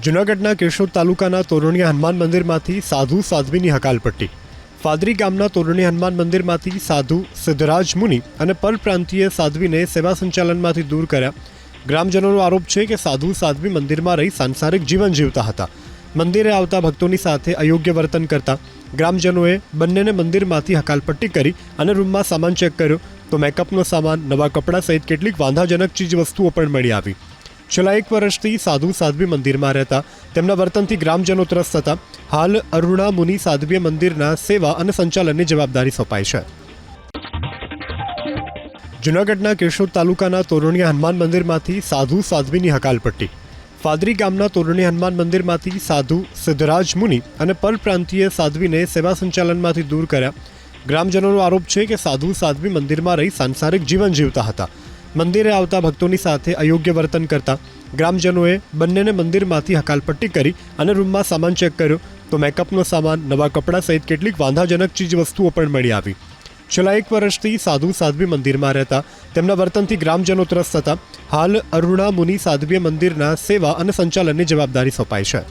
જૂનાગઢના કેશોદ તાલુકાના તોરણીયા હનુમાન મંદિરમાંથી સાધુ સાધ્વીની હકાલપટ્ટી। ફાદરી ગામના તોરણીયા હનુમાન મંદિરમાંથી સાધુ સિદ્ધરાજ મુનિ અને પરપ્રાંતીય સાધ્વીને સેવા સંચાલનમાંથી દૂર કર્યા। ગ્રામજનોનો આરોપ છે કે સાધુ સાધ્વી મંદિરમાં રહી સાંસારિક જીવન જીવતા હતા। મંદિરે આવતા ભક્તોની સાથે અયોગ્ય વર્તન કરતા ગ્રામજનોએ બંનેને મંદિરમાંથી હકાલપટ્ટી કરી અને રૂમમાં સામાન ચેક કર્યો તો મેકઅપનો સામાન, નવા કપડાં સહિત કેટલીક વાંધાજનક ચીજવસ્તુઓ પણ મળી આવી। છેલ્લા 1 વર્ષથી સાધુ સાધ્વી મંદિરમાં રહેતા તેમના વર્તનથી ગ્રામજનો ત્રસ્ત હતા। હાલ અરુણા મુનિ સાધ્વીય મંદિરના સેવા અને સંચાલનની જવાબદારી સોંપાઈ છે। જૂનાગઢના કેશોદ તાલુકાના તોરણીયા હનુમાન મંદિરમાંથી સાધુ સાધ્વીની હકાલપટ્ટી। ફાદરી ગામના તોરણીયા હનુમાન મંદિરમાંથી સાધુ સિદ્ધરાજ મુનિ અને પરપ્રાંતીય સાધ્વીને સેવા સંચાલનમાંથી દૂર કર્યા। ગ્રામજનોનો આરોપ છે કે સાધુ સાધ્વી મંદિરમાં રહી સાંસારિક જીવન જીવતા હતા। મંદિરે આવતા ભક્તોની સાથે અયોગ્ય વર્તન કરતા ગ્રામજનોએ બંનેને મંદિરમાંથી હકાલપટ્ટી કરી અને રૂમમાં સામાન ચેક કર્યો તો મેકઅપનો સામાન, નવા કપડાં સહિત કેટલીક વાંધાજનક ચીજવસ્તુઓ પણ મળી આવી। છેલ્લા 1 વર્ષથી સાધુ સાધ્વી મંદિરમાં રહેતા તેમના વર્તનથી ગ્રામજનો ત્રસ્ત હતા। હાલ અરુણા મુનિ સાધ્વીય મંદિરના સેવા અને સંચાલનની જવાબદારી સોંપાઈ છે।